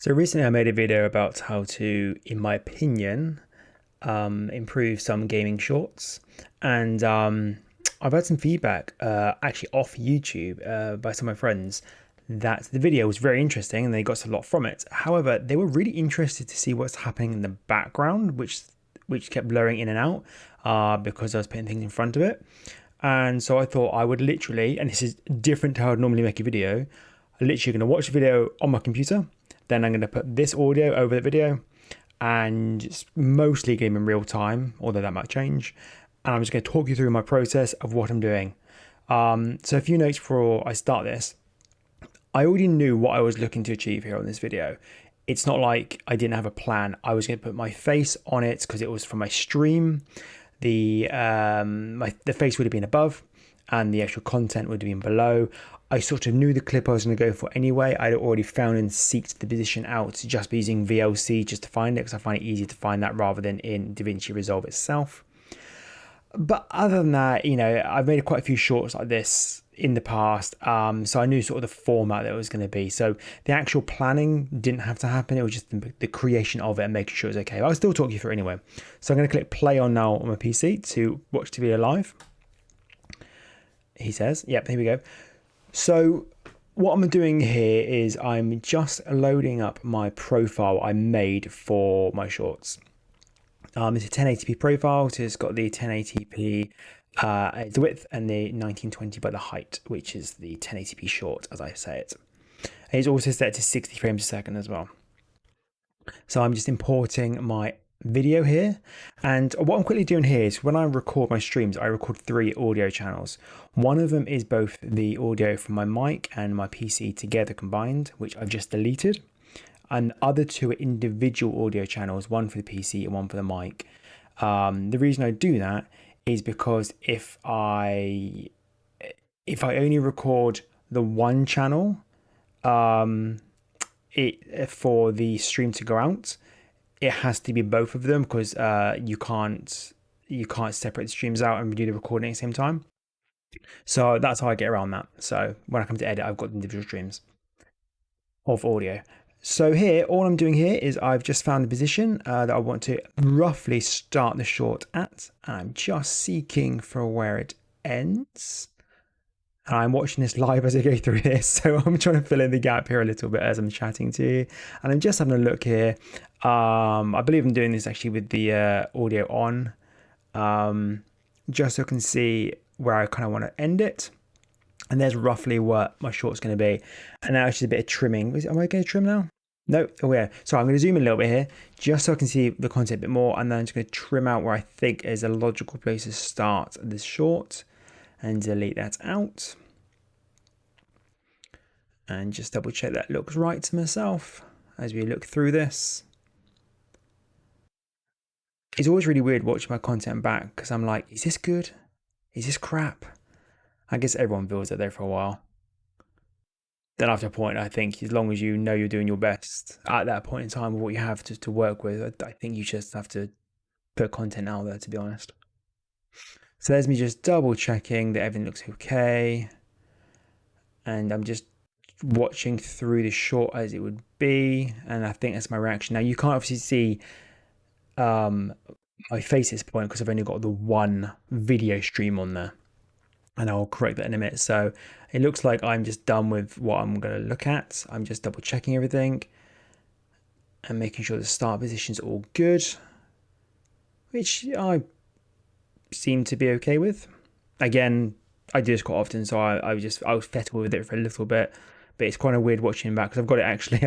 So recently I made a video about how to, in my opinion, improve some gaming shorts. And I've had some feedback actually off YouTube by some of my friends that the video was very interesting and they got a lot from it. However, they were really interested to see what's happening in the background, which kept blurring in and out because I was putting things in front of it. And so I thought I would literally, and this is different to how I'd normally make a video, I'm literally going to watch the video on my computer. Then I'm going to put this audio over the video and it's mostly game in real time, although that might change. And I'm just going to talk you through my process of what I'm doing. So a few notes before I start this. I already knew what I was looking to achieve here on this video. It's not like I didn't have a plan. I was going to put my face on it because it was for my stream. The face would have been above and the actual content would have been below. I sort of knew the clip I was going to go for anyway. I'd already found and seeked the position out just by using VLC just to find it because I find it easier to find that rather than in DaVinci Resolve itself. But other than that, I've made quite a few shorts like this in the past, so I knew sort of the format that it was going to be. So the actual planning didn't have to happen. It was just the creation of it and making sure it was okay. But I'll still talk you through it anyway. So I'm going to click play on now on my PC to watch the video live. He says, yep, here we go. So what I'm doing here is I'm just loading up my profile I made for my shorts. It's a 1080p profile, so it's got the 1080p the width and the 1920 by the height, which is the 1080p short, as I say it. And it's also set to 60 frames a second as well. So I'm just importing my video here, and what I'm quickly doing here is when I record my streams, I record 3 audio channels. One of them is both the audio from my mic and my PC together combined, which I've just deleted. And the other 2 are individual audio channels, one for the PC and one for the mic. The reason I do that is because if I only record the one channel for the stream to go out, it has to be both of them because you can't separate the streams out and do the recording at the same time. So that's how I get around that. So when I come to edit, I've got individual streams of audio. So here, all I'm doing here is I've just found the position that I want to roughly start the short at. And I'm just seeking for where it ends. And I'm watching this live as I go through this. So I'm trying to fill in the gap here a little bit as I'm chatting to you. And I'm just having a look here. I believe I'm doing this actually with the audio on. Just so I can see where I kind of want to end it. And there's roughly what my short's going to be. And now it's just a bit of trimming. Am I going to trim now? No, oh yeah. So I'm going to zoom in a little bit here, just so I can see the content a bit more. And then I'm just going to trim out where I think is a logical place to start this short and delete that out. And just double check that looks right to myself as we look through this. It's always really weird watching my content back because I'm like, is this good? Is this crap? I guess everyone feels that there for a while. Then after a point, I think as long as you know you're doing your best at that point in time with what you have to work with, I think you just have to put content out there, to be honest. So there's me just double checking that everything looks okay. And I'm just watching through the short as it would be. And I think that's my reaction. Now you can't obviously see my face at this point because I've only got the one video stream on there. And I'll correct that in a minute. So it looks like I'm just done with what I'm going to look at. I'm just double checking everything and making sure the start position's all good, which I seem to be okay with. Again, I do this quite often, so I was fettle with it for a little bit, but it's kind of weird watching back because I've got it actually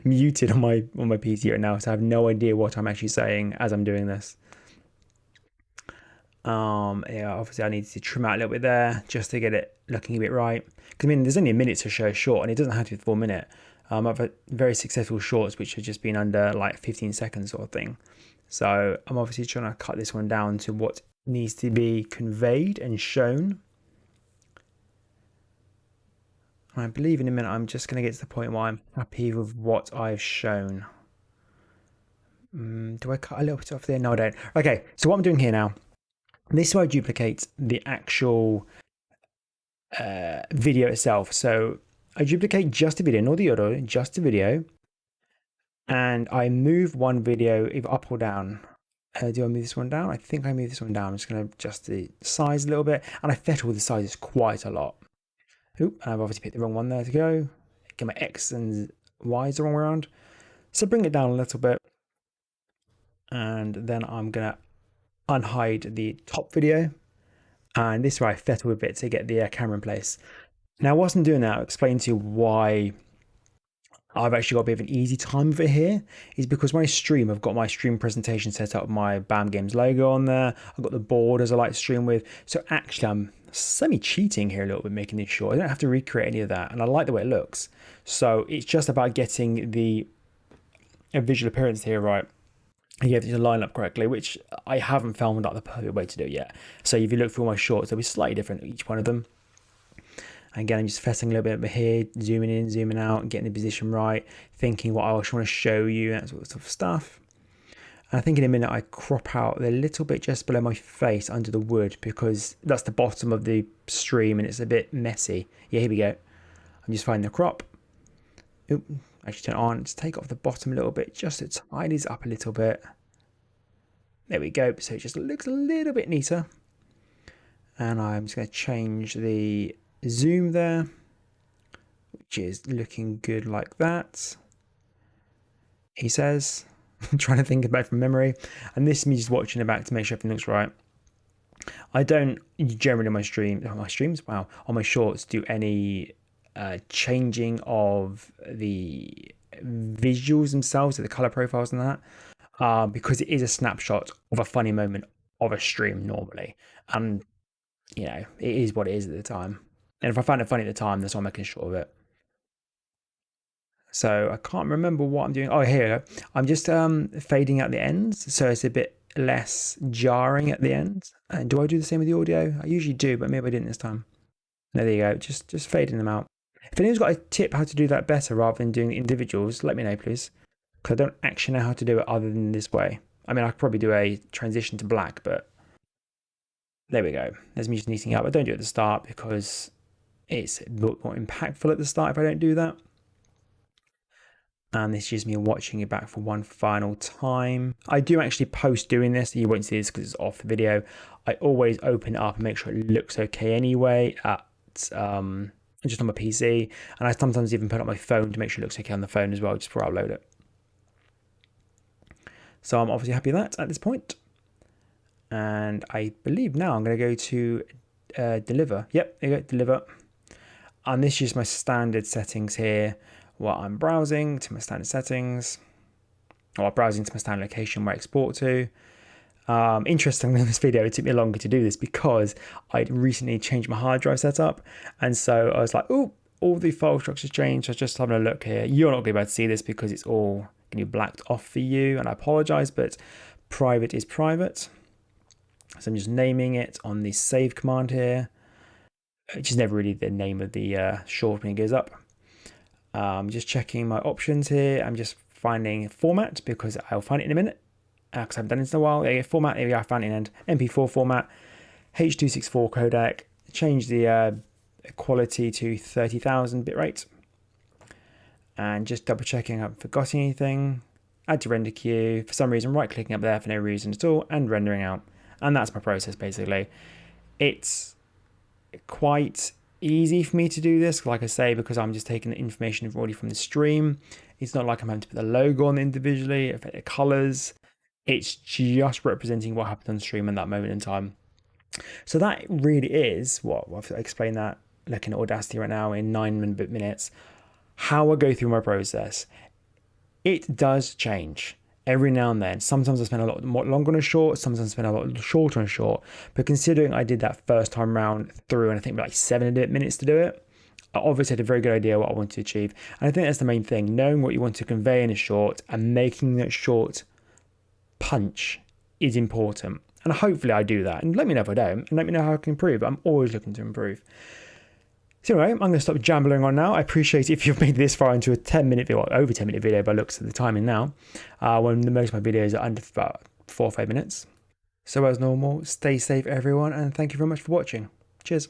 muted on my PC right now, so I have no idea what I'm actually saying as I'm doing this. Yeah, obviously I need to trim out a little bit there just to get it looking a bit right. Because I mean, there's only a minute to show a short, and it doesn't have to be 4 minute. I've had very successful shorts which have just been under like 15 seconds sort of thing. So I'm obviously trying to cut this one down to what needs to be conveyed and shown. And I believe in a minute I'm just going to get to the point where I'm happy with what I've shown. Do I cut a little bit off there? No, I don't. Okay, so what I'm doing here now. This is where I duplicate the actual video itself. So I duplicate just the video, not the audio, just the video. and I move one video either up or down. Do I move this one down? I think I move this one down. I'm just going to adjust the size a little bit, and I fettle the sizes quite a lot. Oop, I've obviously picked the wrong one there to go. Get my X and Y's the wrong way around. So bring it down a little bit, and then I'm going to unhide the top video, and this way I fettle a bit to get the camera in place. Now, whilst I'm doing that, I'll explain to you why I've actually got a bit of an easy time of it here. Is because when I stream, I've got my stream presentation set up with my BAM Games logo on there. I've got the board as I like to stream with. So actually I'm semi-cheating here a little bit making this short. I don't have to recreate any of that, and I like the way it looks. So it's just about getting the visual appearance here right. And you have to line up correctly, which I haven't found out the perfect way to do it yet. So if you look through all my shorts, they'll be slightly different, each one of them. Again, I'm just fessing a little bit over here, zooming in, zooming out, getting the position right, thinking what I want to show you, that sort of stuff. And I think in a minute I crop out a little bit just below my face under the wood, because that's the bottom of the stream and it's a bit messy. Yeah, here we go. I'm just finding the crop. Oop, actually turn it on. Just take off the bottom a little bit, just to tidy this up a little bit. There we go. So it just looks a little bit neater. And I'm just going to change the zoom there, which is looking good like that, he says. I'm trying to think about it from memory, and this is me just watching it back to make sure everything looks right. I don't generally on my streams, wow, on my shorts do any changing of the visuals themselves, the color profiles and that, because it is a snapshot of a funny moment of a stream normally, and you know, it is what it is at the time. And if I found it funny at the time, that's why I'm making sure of it. So I can't remember what I'm doing. Oh, here, I'm just fading out the ends, so it's a bit less jarring at the end. And do I do the same with the audio? I usually do, but maybe I didn't this time. No, there you go, just fading them out. If anyone's got a tip how to do that better rather than doing individuals, let me know, please. Because I don't actually know how to do it other than this way. I mean, I could probably do a transition to black, but there we go. There's me just neating up. I don't do it at the start because it's more impactful at the start if I don't do that. And this is just me watching it back for one final time. I do actually post doing this. You won't see this because it's off the video. I always open it up and make sure it looks okay anyway at just on my PC. And I sometimes even put up my phone to make sure it looks okay on the phone as well, just before I upload it. So I'm obviously happy with that at this point. And I believe now I'm going to go to deliver. Yep, there you go, deliver. And this is just my standard settings here. While I'm browsing to my standard settings, or browsing to my standard location where I export to. Interestingly, in this video, it took me longer to do this because I'd recently changed my hard drive setup. And so I was like, oh, all the file structures changed. So just having a look here. You're not going to be able to see this because it's all going to be blacked off for you. And I apologize, but private is private. So I'm just naming it on the save command here, which is never really the name of the short when it goes up. Just checking my options here. I'm just finding format because I'll find it in a minute because I haven't done this in a while. There you go, format. There we go. I found it in MP4 format, H.264 codec. Change the quality to 30,000 bitrate, and just double checking I haven't forgotten anything. Add to render queue. For some reason, right clicking up there for no reason at all, and rendering out. And that's my process basically. It's quite easy for me to do this, like I say, because I'm just taking the information already from the stream. It's not like I'm having to put the logo on individually, affect the colors. It's just representing what happened on the stream in that moment in time. So that really is what I've explained that, looking at Audacity right now in 9 minutes, how I go through my process. It does change every now and then. Sometimes I spend a lot more longer on a short, sometimes I spend a lot shorter on a short. But considering I did that first time round through, and I think like 7 minutes to do it, I obviously had a very good idea what I wanted to achieve. And I think that's the main thing, knowing what you want to convey in a short and making that short punch is important. And hopefully I do that. And let me know if I don't, and let me know how I can improve. I'm always looking to improve. So anyway, I'm going to stop jambling on now. I appreciate it if you've made this far into a 10-minute video, or over 10-minute video by looks at the timing now, when most of my videos are under about 4 or 5 minutes. So as normal, stay safe everyone, and thank you very much for watching. Cheers.